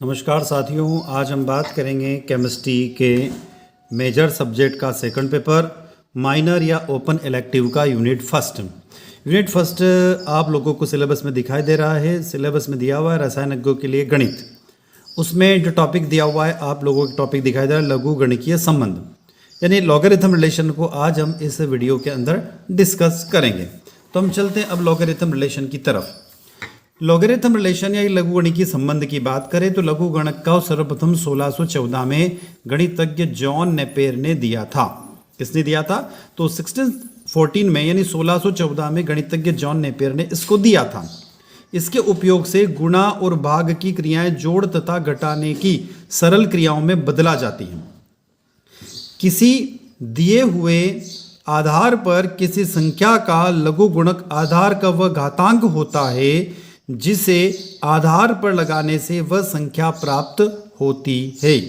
नमस्कार साथियों, आज हम बात करेंगे केमिस्ट्री के मेजर सब्जेक्ट का सेकंड पेपर माइनर या ओपन इलेक्टिव का यूनिट फर्स्ट आप लोगों को सिलेबस में दिखाई दे रहा है। सिलेबस में दिया हुआ है रसायनज्ञों के लिए गणित। उसमें जो टॉपिक दिया हुआ है आप लोगों को टॉपिक दिखाई दे रहा है लघु गणितीय संबंध, यानी लॉगरिथम रिलेशन को आज हम इस वीडियो के अंदर डिस्कस करेंगे। तो हम चलते हैं अब लॉगरिथम रिलेशन की तरफ। लॉगरिथम रिलेशन या लघु गणितीय संबंध की बात करें तो लघु गणक का सर्वप्रथम 1614 में गणितज्ञ जॉन नेपियर ने दिया था। किसने दिया था? तो 1614 में यानी 1614 में गणितज्ञ जॉन नेपियर ने इसको दिया था। इसके उपयोग से गुणा और भाग की क्रियाएं जोड़ तथा घटाने की सरल क्रियाओं में बदला जाती हैं। किसी दिए हुए आधार पर किसी संख्या का लघु गुणक आधार का वह घातांक होता है जिसे आधार पर लगाने से वह संख्या प्राप्त होती है।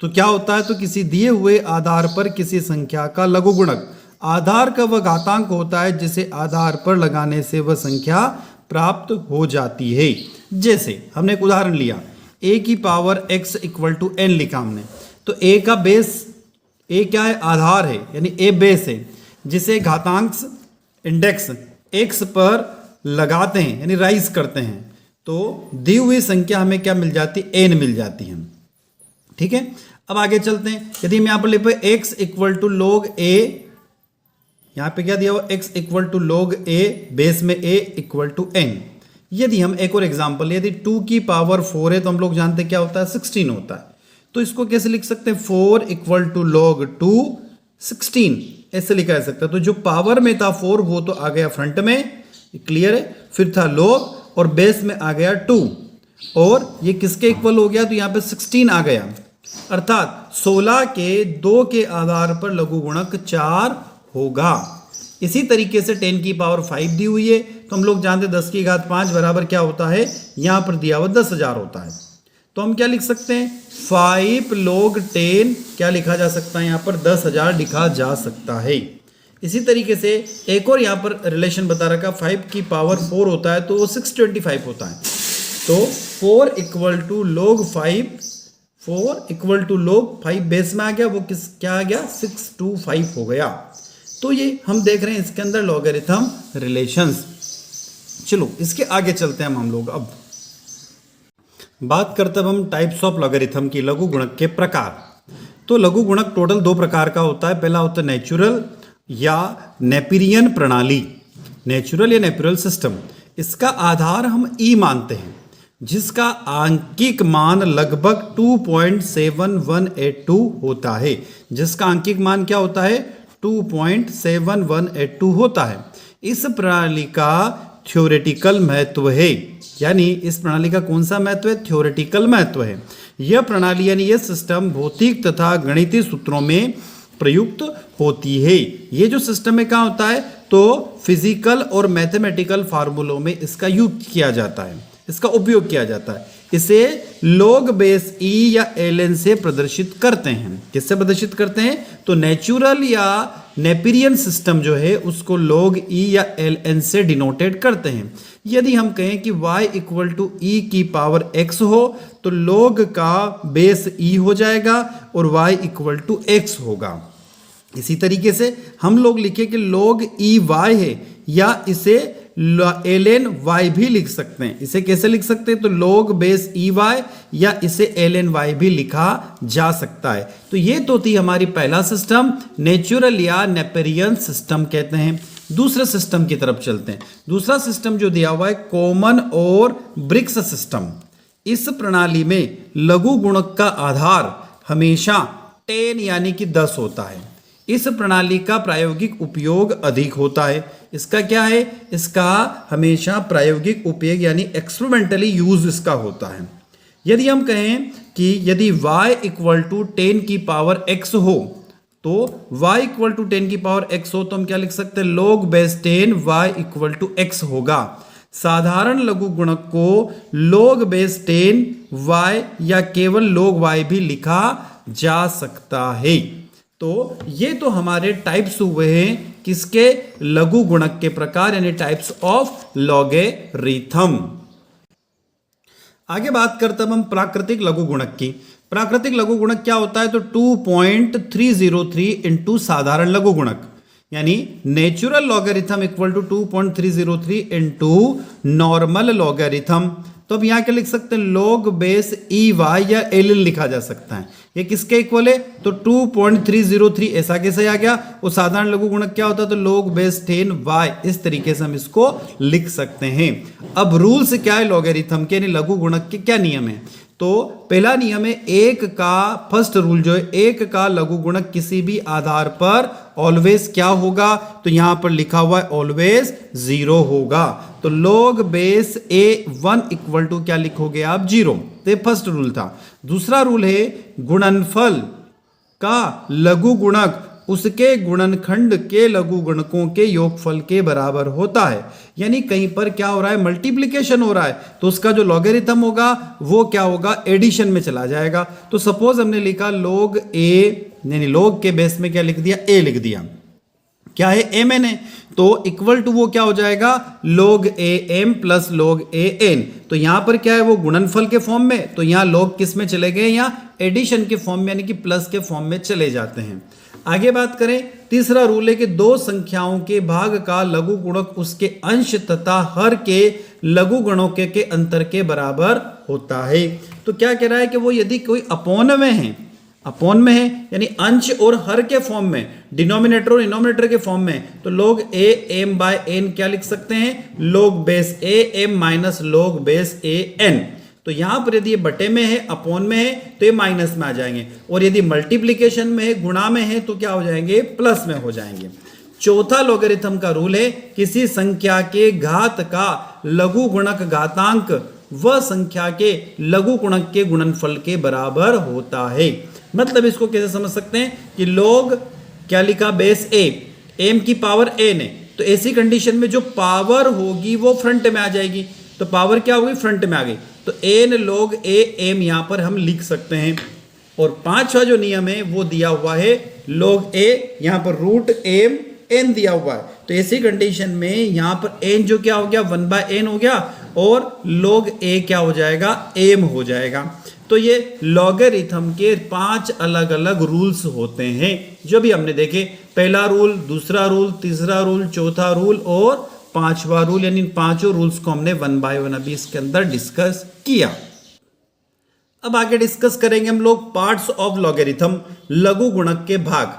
तो क्या होता है? तो किसी दिए हुए आधार पर किसी संख्या का लघु गुणक आधार का वह घातांक होता है जिसे आधार पर लगाने से वह संख्या प्राप्त हो जाती है। जैसे हमने एक उदाहरण लिया, a की power x equal to n लिखा हमने, तो a का बेस, a क्या है? आधार है, यानी a बेस है जिसे घातांक इंडेक्स x पर लगाते हैं यानी राइज करते हैं, तो दी हुई संख्या हमें क्या मिल जाती? n मिल जाती है। ठीक है, अब आगे चलते हैं। यदि मैं यहां पर लिखूं x equal to log a, यहां पे क्या दिया हुआ? x equal to log a, base में a इक्वल टू n। यदि हम एक और एग्जांपल, यदि 2 की पावर 4 है तो हम लोग जानते हैं क्या होता है? 16 होता है। तो इसको कैसे लिख सकते हैं? 4 इक्वल टू लॉग 2 16, ऐसे लिखा जा सकता है। तो जो पावर में था 4 वो तो आ गया फ्रंट में, क्लियर है। फिर था लॉग और बेस में आ गया 2, और ये किसके इक्वल हो गया? तो यहां पे 16 आ गया, अर्थात 16 के 2 के आधार पर लघु गुणक 4 होगा। इसी तरीके से 10 की पावर 5 दी हुई है तो हम लोग जानते 10 की घात 5 बराबर क्या होता है? यहां पर दिया हुआ 10,000 होता है। तो हम क्या लिख सकते हैं? 5 log 10 क्या लिखा जा सकता है? यहां पर 10,000 लिखा जा सकता है। इसी तरीके से एक और यहाँ पर रिलेशन बता रखा, 5 की पावर 4 होता है तो वो 625 होता है। तो 4 equal to log 5, 4 equal to log 5 base में आ गया, वो क्या आ गया? 625 हो गया। तो ये हम देख रहे हैं इसके अंदर लॉगरिथम रिलेशंस। चलो इसके आगे चलते हैं हम लोग। अब बात करते हैं हम टाइप्स ऑफ लॉगरिथम की, लघु गुणक के प्रकार। तो लघु गुणक टोटल 2 प्रकार का होता है। पहला होता है नेचुरल या नेपियरियन प्रणाली, नेचुरल या नेचुरल सिस्टम। इसका आधार हम ई मानते हैं, जिसका आंकिक मान लगभग 2.7182 होता है। जिसका आंकिक मान क्या होता है? 2.7182 होता है। इस प्रणाली का थ्योरेटिकल महत्व है, यानी इस प्रणाली का कौन सा महत्व है? थ्योरेटिकल महत्व है। यह प्रणाली यानी यह सिस्टम भौतिक तथा गणितीय सूत्रों में प्रयुक्त होती है। ये जो सिस्टम है कहाँ होता है? तो फिजिकल और मैथमेटिकल फार्मूलों में इसका यूज किया जाता है, इसका उपयोग किया जाता है। इसे लॉग बेस ई या ln से प्रदर्शित करते हैं। किससे प्रदर्शित करते हैं? तो नेचुरल या नेपियरियन सिस्टम जो है उसको लॉग ई या ln से डिनोटेड करते हैं। यदि हम कहें कि y इक्वल टू ई की पावर x हो तो log का बेस e हो जाएगा और y इक्वल टू x होगा। इसी तरीके से हम लोग लिखे कि log e y है, या इसे ln y भी लिख सकते हैं। इसे कैसे लिख सकते हैं? तो log बेस ई वाई, या इसे ln y भी लिखा जा सकता है। तो ये तो थी हमारी पहला सिस्टम, नेचुरल या नेपियरियन सिस्टम कहते हैं। दूसरे सिस्टम की तरफ चलते हैं। दूसरा सिस्टम जो दिया हुआ है कॉमन और ब्रिक्स सिस्टम। इस प्रणाली में लघु गुणक का आधार हमेशा 10 यानी कि 10 होता है। इस प्रणाली का प्रायोगिक उपयोग अधिक होता है। इसका क्या है? इसका हमेशा प्रायोगिक उपयोग यानी एक्सपेरिमेंटली यूज इसका होता है। यदि हम कहें कि यदि y इक्वल टू 10 की पावर x हो, तो y इक्वल टू 10 की पावर x हो तो हम क्या लिख सकते हैं? log base 10 y equal to x होगा। साधारण लघु गुणक को log बेस 10 y या केवल log y भी लिखा जा सकता है। तो ये तो हमारे टाइप्स हुए हैं किसके? लघु गुणक के प्रकार, यानी टाइप्स ऑफ लॉगरिथम। आगे बात करते हैं हम प्राकृतिक लघु गुणक की। प्राकृतिक लघु गुणक क्या होता है? तो 2.303 इंटू साधारण लघु गुणक, यानी natural logarithm equal to 2.303 into normal logarithm. तो अब यहाँ क्या लिख सकते हैं? लॉग बेस ई वाई या एल लिखा जा सकता है। ये किसके इक्वल है? तो 2.303 ऐसा कैसे आ गया? वो साधारण लघु गुणक क्या होता है? तो लॉग बेस 10 वाई, इस तरीके से हम इसको लिख सकते हैं। अब रूल्स क्या है लॉगरिथम के, यानी लघु गुणक के क्या नियम है? तो पहला नियम है एक का, फर्स्ट रूल जो है, एक का लघु गुणक किसी भी आधार पर ऑलवेज क्या होगा? तो यहां पर लिखा हुआ है ऑलवेज 0 होगा। तो log base a1 equal to क्या लिखोगे आप? 0। तो फर्स्ट रूल था। दूसरा रूल है गुणनफल का लघु गुणक उसके गुणनखंड के लघु गुणकों के योगफल के बराबर होता है। यानी कहीं पर क्या हो रहा है? मल्टीप्लिकेशन हो रहा है, तो उसका जो लॉगरिथम होगा वो क्या होगा? एडिशन में चला जाएगा। तो सपोज हमने लिखा log a, यानी log के बेस में क्या लिख दिया? a लिख दिया। क्या है? m n है, तो इक्वल टू वो क्या हो जाएगा? log a m plus log a n। तो यहां पर क्या है? वो गुणनफल के फॉर्म में, तो यहां log किस में चले गए? यहाँ एडिशन के फॉर्म में, यानी कि प्लस के फॉर्म में चले जाते हैं। आगे बात करें, तीसरा रूल है कि दो संख्याओं के भाग का लघु गुणक उसके अंश तथा हर के लघु गुणकों के अंतर के बराबर होता है। तो क्या कह रहा है कि वो यदि कोई अपॉन में है, अपॉन में है यानी अंश और हर के फॉर्म में, डिनोमिनेटर और इनोमिनेटर के फॉर्म में, तो log a m by n क्या लिख सकते हैं? log base a m minus log base a n। तो यहां पर यदि ये बटे में है, अपॉन में है, तो ये माइनस में आ जाएंगे, और यदि मल्टीप्लीकेशन में है, गुणा में है, तो क्या हो जाएंगे? प्लस में हो जाएंगे। चौथा लॉगरिथम का रूल है किसी संख्या के घात का लघु गुणक घातांक वह संख्या के लघु गुणक के गुणनफल के बराबर होता है। मतलब इसको कैसे समझ सकते हैं कि log क्या लिखा? बेस a, m की पावर n है, तो ऐसी कंडीशन में जो पावर होगी वो फ्रंट में आ जाएगी। तो पावर क्या होगी? फ्रंट में आ गई, तो n log a m यहां पर हम लिख सकते हैं। और पांचवा जो नियम है वो दिया हुआ है log a, यहां पर रूट m n दिया हुआ है, तो ऐसी कंडीशन में यहां पर n जो क्या हो गया? 1/n हो गया, और log a क्या हो जाएगा? m हो जाएगा। तो ये लॉगरिथम के 5 अलग अलग रूल्स होते हैं जो भी हमने देखे। पहला रूल, दूसरा रूल, तीसरा रूल, चौथा रूल और पांचवा रूल, यानी इन पांचों रूल्स को हमने 1 बाय 1 अभी इसके अंदर डिस्कस किया। अब आगे डिस्कस करेंगे हम लोग पार्ट्स ऑफ लॉगरिथम, लघु गुणक के भाग।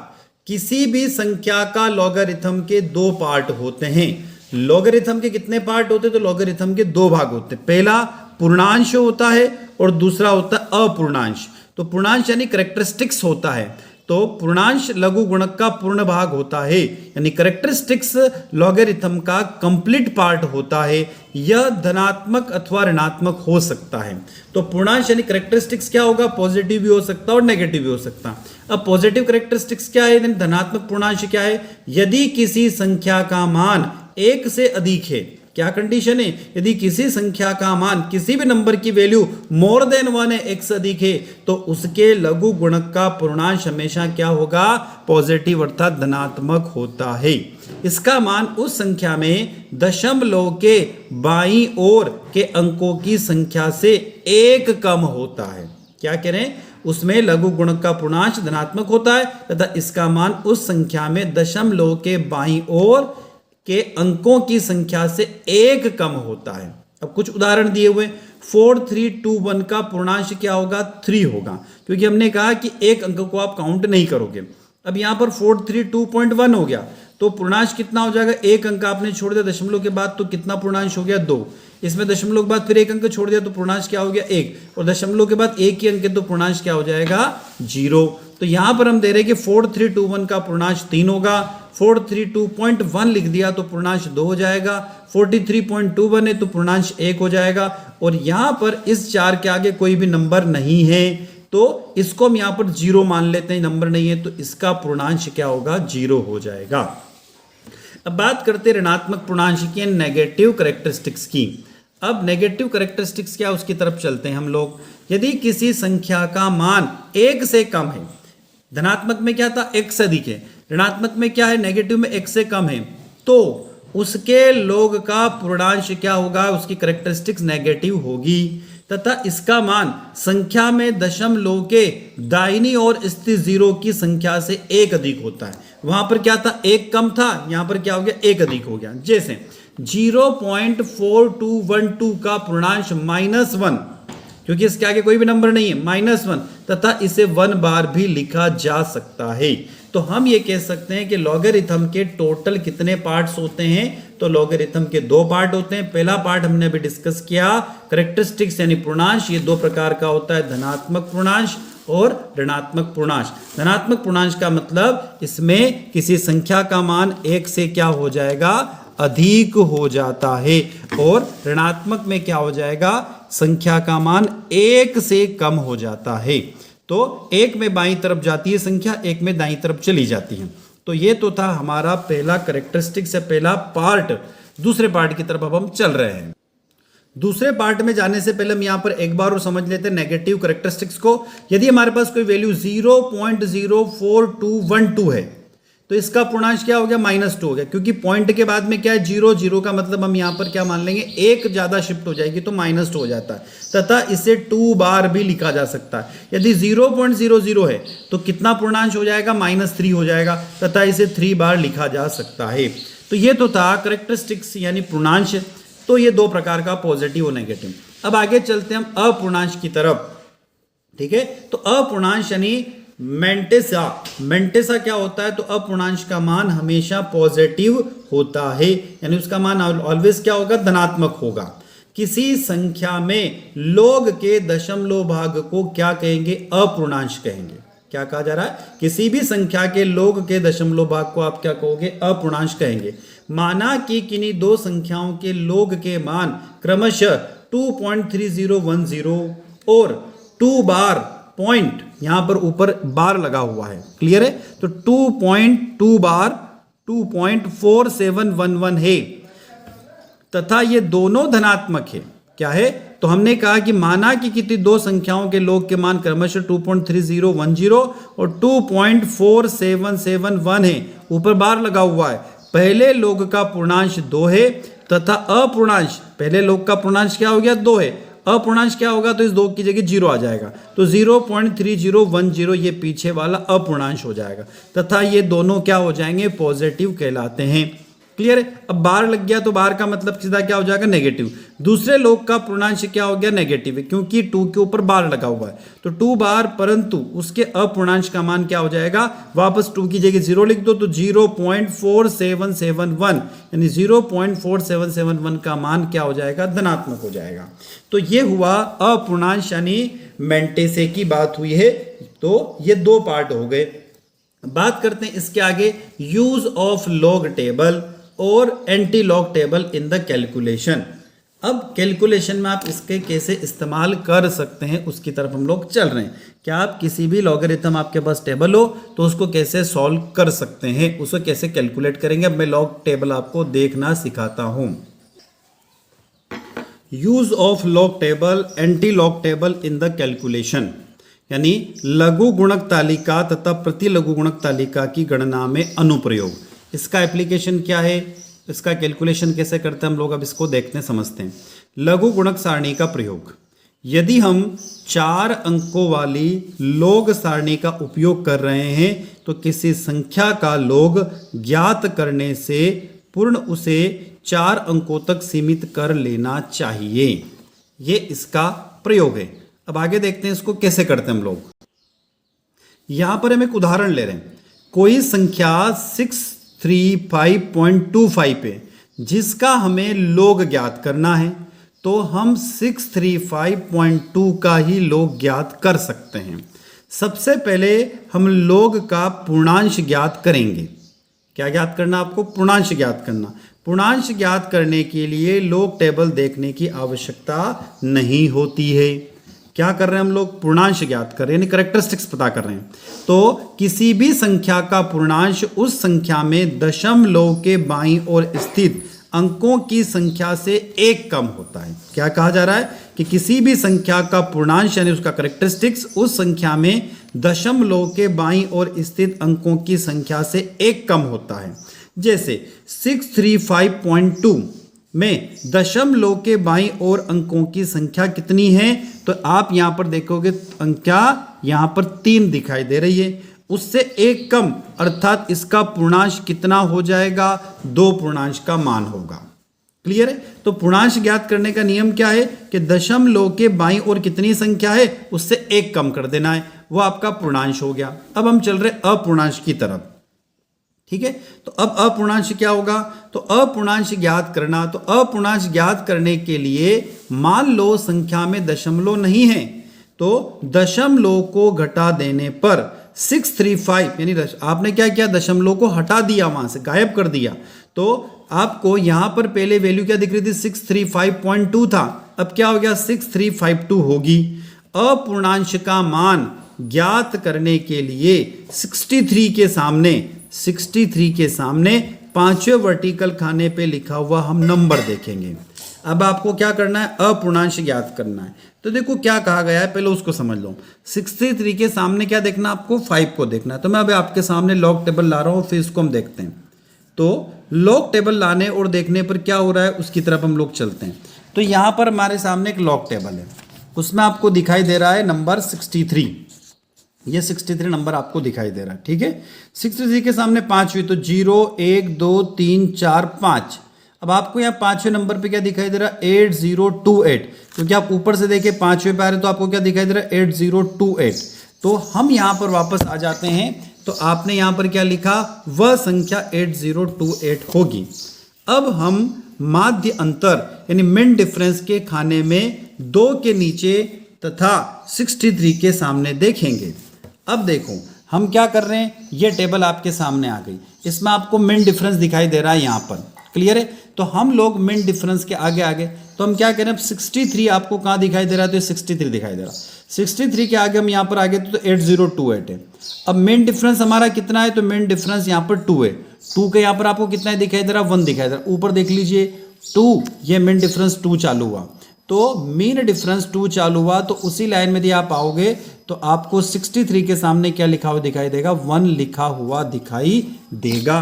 किसी भी संख्या का लॉगरिथम के 2 पार्ट होते हैं। लॉगरिथम के कितने पार्ट होते हैं? तो लॉगरिथम के 2 भाग होते हैं। पहला पूर्णांश होता है और दूसरा होता है अपूर्णांश। तो पूर्णांश यानी कैरेक्टरिस्टिक्स होता है, तो पूर्णांश लघु गुणक का पूर्ण भाग होता है, यानी कैरेक्टरिस्टिक्स लॉगरिथम का कंप्लीट पार्ट होता है। यह धनात्मक अथवा ऋणात्मक हो सकता है। तो पूर्णांश यानी कैरेक्टरिस्टिक्स क्या होगा? पॉजिटिव भी हो सकता है और नेगेटिव भी हो सकता है। अब पॉजिटिव कैरेक्टरिस्टिक्स क्या है? धनात्मक पूर्णांश क्या है? यदि किसी संख्या का मान 1 से अधिक है, क्या कंडीशन है? यदि किसी संख्या का मान, किसी भी नंबर की वैल्यू मोर देन 1 है, 1 से अधिक है, तो उसके लघु गुणक का पूर्णांश हमेशा क्या होगा? पॉजिटिव अर्थात धनात्मक होता है। इसका मान उस संख्या में दशमलव के बाईं ओर के अंकों की संख्या से 1 कम होता है। क्या कह रहे हैं? उसमें लघु गुणक का पूर्णांश धनात्मक होता है तथा इसका मान उस संख्या में दशमलव के बाईं ओर के अंकों की संख्या से 1 कम होता है। अब कुछ उदाहरण दिए हुए, 4321 का पूर्णांश क्या होगा? 3 होगा, क्योंकि हमने कहा कि एक अंक को आप काउंट नहीं करोगे। अब यहां पर 432.1 हो गया, तो पूर्णांश कितना हो जाएगा? एक अंक आपने छोड़ दिया दशमलव के बाद, तो कितना पूर्णांश हो गया? 2। इसमें दशमलव के बाद फिर एक अंक छोड़ दिया तो पूर्णांश क्या हो गया? 1, और दशमलव के बाद एक ही अंक है तो पूर्णांश क्या हो जाएगा? 0। तो यहां पर हम दे रहे हैं कि 4321 का पूर्णांश 3 होगा। 432.1 लिख दिया तो पूर्णांश 2 हो जाएगा। 43.21 है तो पूर्णांश 1 हो जाएगा। और यहां पर इस 4 के आगे कोई भी नंबर नहीं है, तो इसको हम यहां पर 0 मान लेते हैं, नंबर नहीं है, तो इसका पूर्णांश क्या होगा? 0 हो जाएगा। अब बात करते हैं ऋणात्मक पूर्णांश की, नेगेटिव कैरेक्टरिस्टिक्स की। अब नेगेटिव कैरेक्टरिस्टिक्स क्या, उसकी तरफ चलते हैं हम लोग। यदि किसी संख्या का मान 1 से कम है, धनात्मक में क्या था? 1 से अधिक है, ऋणात्मक में क्या है? नेगेटिव में 1 से कम है, तो उसके log का पूर्णांश क्या होगा? उसकी कैरेक्टरिस्टिक्स नेगेटिव होगी। तथा इसका मान संख्या में दशमलव के दाहिनी ओर स्थित जीरो की संख्या से एक अधिक होता है। वहां पर क्या था, एक कम था, यहां पर क्या हो गया, एक अधिक हो गया। जैसे 0.4212 का पूर्णांश -1, क्योंकि इसके आगे कोई भी नंबर नहीं है, -1, तथा इसे 1 बार भी लिखा जा सकता है। तो हम ये कह सकते हैं कि लॉगरिथम के टोटल कितने पार्ट्स होते हैं, तो लॉगरिथम के 2 पार्ट होते हैं। पहला पार्ट हमने अभी डिस्कस किया, कैरेक्टरिस्टिक्स यानी पूर्णांश। ये 2 प्रकार का होता है, धनात्मक पूर्णांश और ऋणात्मक पूर्णांश। धनात्मक पूर्णांश का मतलब इसमें किसी संख्या का मान 1 से क्या हो जाएगा, अधिक हो जाता है, और ऋणात्मक में क्या हो जाएगा, संख्या का मान 1 से कम हो जाता है। तो 1 में बाईं तरफ जाती है संख्या, 1 में दाईं तरफ चली जाती है। तो ये तो था हमारा पहला कैरेक्टरिस्टिक्स से पहला पार्ट। दूसरे पार्ट की तरफ अब हम चल रहे हैं। दूसरे पार्ट में जाने से पहले हम यहां पर एक बार और समझ लेते हैं नेगेटिव कैरेक्टरिस्टिक्स को। यदि हमारे पास कोई वैल्यू 0.04212 है तो इसका पूर्णांश क्या हो गया, -2 हो गया, क्योंकि पॉइंट के बाद में क्या है, 0 0 का मतलब हम यहां पर क्या मान लेंगे, एक ज्यादा शिफ्ट हो जाएगी तो -2 हो जाता है, तथा इसे 2 बार भी लिखा जा सकता है। यदि 0.00 है तो कितना पूर्णांश हो जाएगा, -3 हो जाएगा, तथा इसे 3 बार लिखा जा सकता है। तो ये तो था कैरेक्टरिस्टिक्स यानी पूर्णांश। तो ये 2 प्रकार का, पॉजिटिव और नेगेटिव। अब आगे चलते हैं हम अपूर्णांश की तरफ। ठीक है, तो अपूर्णांश यानी मेंटेसा क्या होता है, तो अपूर्णांश का मान हमेशा पॉजिटिव होता है, यानी उसका मान ऑलवेज क्या होगा, धनात्मक होगा। किसी संख्या में लॉग के दशमलव भाग को क्या कहेंगे, अपूर्णांश कहेंगे। क्या कहा जा रहा है, किसी भी संख्या के लॉग के दशमलव भाग को आप क्या कहोगे, अपूर्णांश कहेंगे। माना कि किन्हीं 2 संख्याओं के लॉग के मान क्रमशः 2.3010 और 2 बार पॉइंट, यहां पर ऊपर बार लगा हुआ है, क्लियर है, तो 2.2 बार 2.4711 है, तथा ये दोनों धनात्मक है। क्या है, तो हमने कहा कि माना कि किसी 2 संख्याओं के लॉग के मान क्रमशः 2.3010 और 2.4771 है, ऊपर बार लगा हुआ है। पहले लॉग का पूर्णांश 2 है तथा अपूर्णांश, पहले लॉग का पूर्णांश क्या हो गया, 2 है, अपूर्णांश क्या होगा, तो इस 2 की जगह 0 आ जाएगा, तो 0.3010 ये पीछे वाला अपूर्णांश हो जाएगा, तथा ये दोनों क्या हो जाएंगे, पॉजिटिव कहलाते हैं। क्लियर है। अब बार लग गया तो बार का मतलब सीधा क्या हो जाएगा, नेगेटिव। दूसरे लोग का पूर्णांश क्या हो गया, नेगेटिव है, क्योंकि 2 के ऊपर बार लगा हुआ है, तो 2 बार, परंतु उसके अपूर्णांश का मान क्या हो जाएगा, वापस 2 की जगह 0 लिख दो, तो 0.4771 यानी 0.4771 का मान क्या हो जाएगा, धनात्मक हो जाएगा। तो ये हुआ अपूर्णांश यानी मेंटेसे की बात हुई है। तो ये 2 पार्ट हो गए। बात करते हैं इसके आगे, यूज ऑफ लॉग टेबल और anti log table in the calculation. अब कैलकुलेशन में आप इसके कैसे इस्तेमाल कर सकते हैं उसकी तरफ हम लोग चल रहे हैं। क्या आप किसी भी लॉगरिथम आपके पास टेबल हो तो उसको कैसे सॉल्व कर सकते हैं, उसको कैसे कैलकुलेट करेंगे। अब मैं लॉग टेबल आपको देखना सिखाता हूं। Use of log table, anti log table in the calculation, यानी लघु गुणक तालिका तथा प्रति लघु गुणक तालिका की गणना में अनुप्रयोग। इसका एप्लीकेशन क्या है, इसका कैलकुलेशन कैसे करते हैं हम लोग, अब इसको देखते हैं, समझते हैं। लघु गुणक सारणी का प्रयोग। यदि हम 4 अंकों वाली लॉग सारणी का उपयोग कर रहे हैं तो किसी संख्या का लॉग ज्ञात करने से पूर्ण उसे 4 अंकों तक सीमित कर लेना चाहिए। ये इसका प्रयोग है। अब आगे देखते हैं इसको कैसे करते हैं हम लोग। यहां पर हम एक उदाहरण ले रहे हैं। कोई संख्या 635.25 पे जिसका हमें लॉग ज्ञात करना है, तो हम 635.2 का ही लॉग ज्ञात कर सकते हैं। सबसे पहले हम लॉग का पूर्णांश ज्ञात करेंगे। क्या ज्ञात करना आपको, पूर्णांश ज्ञात करना। पूर्णांश ज्ञात करने के लिए लॉग टेबल देखने की आवश्यकता नहीं होती है। क्या कर रहे हैं हम लोग, पूर्णांश ज्ञात कर रहे हैं, यानी कैरेक्टरिस्टिक्स पता कर रहे हैं। तो किसी भी संख्या का पूर्णांश उस संख्या में दशमलव के बाईं ओर स्थित अंकों की संख्या से 1 कम होता है। क्या कहा जा रहा है कि किसी भी संख्या का पूर्णांश यानी उसका कैरेक्टरिस्टिक्स उस संख्या में दशमलव के बाईं ओर स्थित अंकों की संख्या से 1 कम होता है। जैसे 635.2 में दशमलव के बाईं ओर अंकों की संख्या कितनी है? तो आप यहाँ पर देखोगे संख्या यहाँ पर 3 दिखाई दे रही है, उससे एक कम अर्थात इसका पूर्णांश कितना हो जाएगा? 2 पूर्णांश का मान होगा। क्लियर है? तो पूर्णांश ज्ञात करने का नियम क्या है कि दशमलव के बाईं ओर कितनी संख्या है उससे एक कम कर देना है, वो आपका पूर्णांश हो गया। अब हम चल रहे अपूर्णांश की तरफ। ठीक है, तो अब अपूर्णांश क्या होगा? तो अपूर्णांश ज्ञात करना, तो अपूर्णांश ज्ञात करने के लिए मान लो संख्या में दशमलव नहीं है, तो दशमलव को घटा देने पर 635 यानी आपने क्या किया? दशमलव को हटा दिया, वहां से गायब कर दिया। तो आपको यहां पर पहले वैल्यू क्या दिख रही थी? 635.2 था, अब क्या हो गया? 6352 होगी। अपूर्णांश का मान ज्ञात करने के लिए 63 के सामने पांचवें वर्टिकल खाने पे लिखा हुआ हम नंबर देखेंगे। अब आपको क्या करना है? अपूर्णांश ज्ञात करना है। तो देखो क्या कहा गया है, पहले उसको समझ लो। 63 के सामने क्या देखना? आपको 5 को देखना है। तो मैं अभी आपके सामने लॉग टेबल ला रहा हूँ, फिर इसको हम देखते हैं। तो लॉग टेबल लाने और देखने पर क्या हो रहा है उसकी तरफ हम लोग चलते हैं। तो यहाँ पर हमारे सामने एक लॉग टेबल है, उसमें आपको दिखाई दे रहा है नंबर 63। ये 63 नंबर आपको दिखाई दे रहा है। ठीक है, 63 के सामने 5 हुई, तो 0 1 2 3 4 5। अब आपको यहाँ 5वें नंबर पे क्या दिखाई दे रहा है? 8028, क्योंकि आप ऊपर से देखें 5वें पे आ रहे तो आपको क्या दिखाई दे रहा है? 8028। तो हम यहाँ पर वापस आ जाते हैं, तो आपने यहाँ पर क्या लिखा? वह संख्या 8028 होगी। अब हम माध्य अंतर यानी मिन डिफरेंस के खाने में 2 के नीचे तथा 63 के सामने देखेंगे। अब देखो हम क्या कर रहे हैं, ये टेबल आपके सामने आ गई, इसमें आपको मिन डिफरेंस दिखाई दे रहा है यहाँ पर। क्लियर है? तो हम लोग मिन डिफरेंस के आगे तो हम क्या करें? अब 63 आपको कहाँ दिखाई दे रहा है? तो 63 दिखाई दे रहा है। 63 के आगे हम यहाँ पर आगे तो 8028 है। अब मिन डिफरेंस हमारा कितना है? तो मिन डिफरेंस यहाँ पर 2 है। 2 के यहाँ पर आपको कितना दिखाई दे रहा है? 1 दिखाई दे रहा है। ऊपर देख लीजिए 2, ये मिन डिफरेंस 2 चालू हुआ, तो मीन डिफरेंस 2 चालू हुआ, तो उसी लाइन में यदि आप आओगे तो आपको 63 के सामने क्या लिखा हुआ दिखाई देगा? 1 लिखा हुआ दिखाई देगा।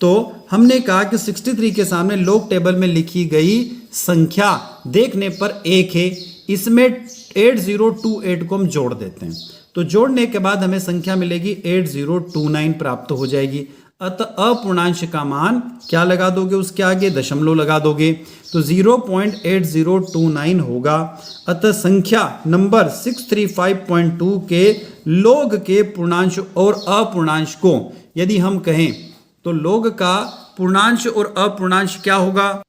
तो हमने कहा कि 63 के सामने लॉग टेबल में लिखी गई संख्या देखने पर 1 है, इसमें 8028 को हम जोड़ देते हैं। तो जोड़ने के बाद हमें संख्या मिलेगी 8029 प्राप्त हो जाएगी। अतः अपूर्णांश का मान क्या लगा दोगे? उसके आगे दशमलव लगा दोगे, तो 0.8029 होगा। अतः संख्या नंबर 635.2 के लॉग के पूर्णांश और अपूर्णांश को यदि हम कहें तो लॉग का पूर्णांश और अपूर्णांश क्या होगा?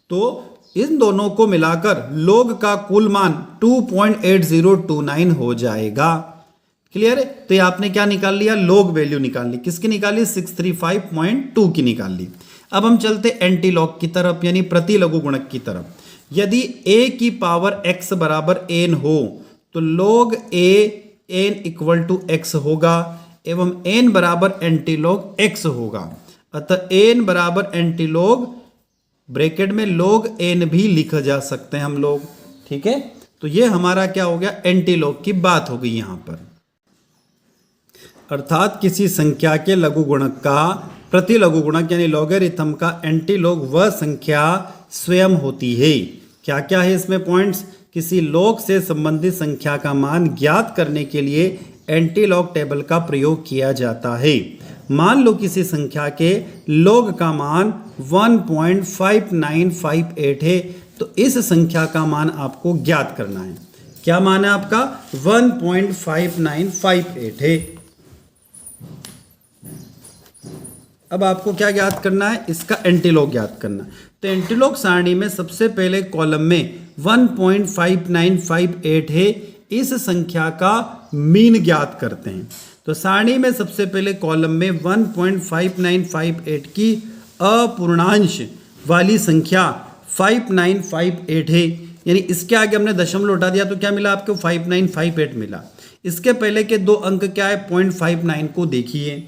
तो इन दोनों को मिलाकर लॉग का कुल मान 2.8029 हो जाएगा। क्लियर है? तो ये आपने क्या निकाल लिया? लॉग वैल्यू निकाल ली। किसकी निकाली? 635.2 की निकाल ली। अब हम चलते एंटी लॉग की तरफ यानी प्रति लघु गुणक की तरफ। यदि a की पावर x बराबर n हो तो log a n equal to x होगा एवं n बराबर एंटी लॉग x होगा। अतः n बराबर एंटी लॉग ब्रैकेट में log n भी लिखा जा सकते हैं हम लोग। ठीक है, तो ये हमारा क्या हो गया? एंटी लॉग की बात हो गई यहां पर। अर्थात किसी संख्या के लघु गुणक का प्रति लघु गुणक यानी लॉगरिथम का एंटी लॉग वह संख्या स्वयं होती है। क्या क्या है इसमें पॉइंट्स? किसी लॉग से संबंधित संख्या का मान ज्ञात करने के लिए एंटी लॉग टेबल का प्रयोग किया जाता है। मान लो किसी संख्या के लॉग का मान 1.5958 है, तो इस संख्या का मान आपको ज्ञात करना है। क्या मान है आपका? 1.5958 है। अब आपको क्या ज्ञात करना है? इसका एंटीलॉग ज्ञात करना है। तो एंटीलॉग सारणी में सबसे पहले कॉलम में 1.5958 है, इस संख्या का मीन ज्ञात करते हैं। तो सारणी में सबसे पहले कॉलम में 1.5958 की अपूर्णांश वाली संख्या 5958 है, यानी इसके आगे हमने दशमलव उठा दिया तो क्या मिला आपको? 5958 मिला। इसके पहले के 2 अंक क्या है? 0.59 को देखिए।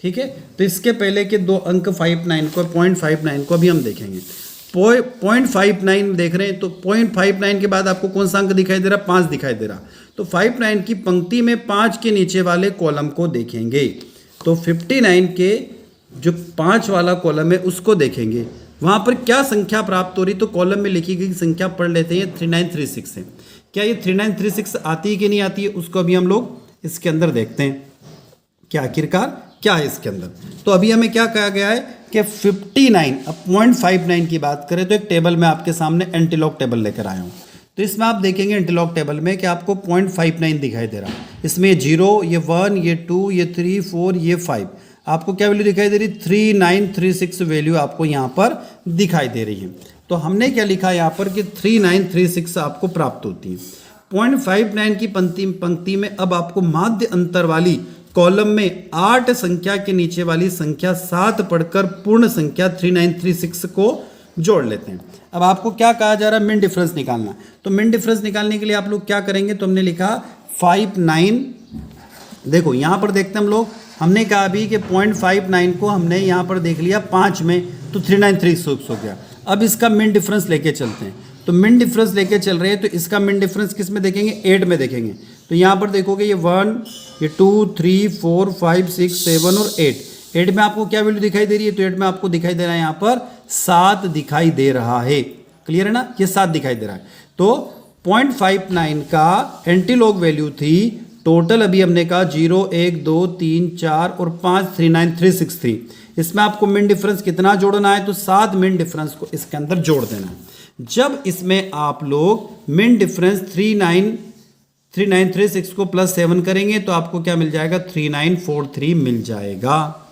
ठीक है, तो इसके पहले के 2 अंक 0.59 को अभी हम देखेंगे। 0.59 देख रहे हैं, तो 0.59 के बाद आपको कौन सा अंक दिखाई दे रहा? 5 दिखाई दे रहा। तो 59 की पंक्ति में 5 के नीचे वाले कॉलम को देखेंगे। तो 59 के जो 5 वाला कॉलम है उसको देखेंगे। वहाँ पर क्या संख्या प्राप्त हो रही, तो कॉलम में लिखी गई संख्या पढ़ लेते हैं, 3936 है। क्या ये 3936 आती है कि नहीं आती है, उसको अभी हम लोग इसके अंदर देखते हैं कि आखिरकार क्या है इसके अंदर। तो अभी हमें क्या कहा गया है कि 59, अब 0.59 की बात करें तो एक टेबल में आपके सामने एंटीलॉग टेबल लेकर आया हूँ। तो इसमें आप देखेंगे एंटीलॉग टेबल में कि आपको 0.59 दिखाई दे रहा है। इसमें ये 0, ये 1, ये 2, ये 3, 4, ये 5, आपको क्या वैल्यू दिखाई दे रही, 3936 वैल्यू आपको यहाँ पर दिखाई दे रही है। तो हमने क्या लिखा यहाँ पर कि 3936 आपको प्राप्त होती है। 0.59 की पंक्ति में अब आपको माध्य अंतर वाली कॉलम में 8 संख्या के नीचे वाली संख्या 7 पढ़कर पूर्ण संख्या 3936 को जोड़ लेते हैं। अब आपको क्या कहा जा रहा है, मिन डिफरेंस निकालना। तो मिन डिफरेंस निकालने के लिए आप लोग क्या करेंगे, तो हमने लिखा 59, देखो यहाँ पर देखते हैं हम लोग, हमने कहा अभी कि 0.59 को हमने यहाँ पर देख लिया 5 में, तो 3936 हो गया। अब इसका मिन डिफरेंस लेके चलते हैं, तो मिन डिफरेंस लेके चल रहे हैं, तो इसका मिन डिफरेंस किस में देखेंगे, 8 में देखेंगे। तो यहाँ पर देखोगे ये 1, ये 2, 3, 4, 5, 6, 7 और 8 में आपको क्या वैल्यू दिखाई दे रही है, तो 8 में आपको दिखाई दे रहा है यहाँ पर 7 दिखाई दे रहा है। क्लियर है ना, ये 7 दिखाई दे रहा है। तो 0.59 का एंटीलॉग वैल्यू थी, टोटल अभी हमने कहा 0, 1, 2, 3, 4 और 5 3936 थी। इसमें आपको मिन डिफरेंस कितना जोड़ना है, तो 7 मिन डिफरेंस को इसके अंदर जोड़ देना है। जब इसमें आप लोग मिन डिफरेंस 3936 को प्लस 7 करेंगे तो आपको क्या मिल जाएगा, 3943 मिल जाएगा।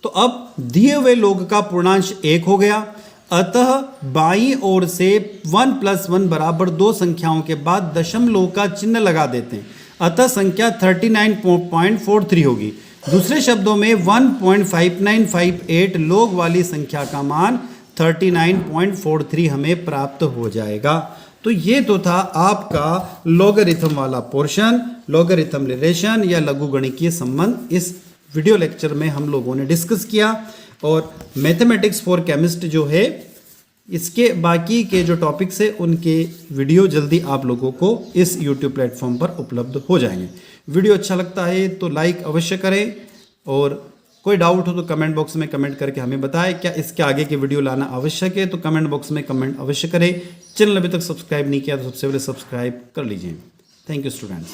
तो अब दिए हुए लोग का पूर्णांश 1 हो गया, अतः बाईं ओर से 1 + 1 बराबर 2 संख्याओं के बाद दशमलव का चिन्ह लगा देते हैं, अतः संख्या 39.43 होगी। दूसरे शब्दों में 1.5958 लोग वाली संख्या का मान 39.43 हमें प्राप्त हो जाएगा। तो ये तो था आपका लॉगरिथम वाला पोर्शन, लॉगरिथम रिलेशन या लघुगणकीय संबंध। इस वीडियो लेक्चर में हम लोगों ने डिस्कस किया, और मैथमेटिक्स फॉर केमिस्ट जो है, इसके बाकी के जो टॉपिक्स है उनके वीडियो जल्दी आप लोगों को इस यूट्यूब प्लेटफॉर्म पर उपलब्ध हो जाएंगे। वीडियो अच्छा लगता है तो लाइक अवश्य करें, और कोई डाउट हो तो कमेंट बॉक्स में कमेंट करके हमें बताएं। क्या इसके आगे के वीडियो लाना आवश्यक है, तो कमेंट बॉक्स में कमेंट अवश्य करें। चैनल अभी तक सब्सक्राइब नहीं किया तो सबसे पहले सब्सक्राइब कर लीजिए। Thank you students.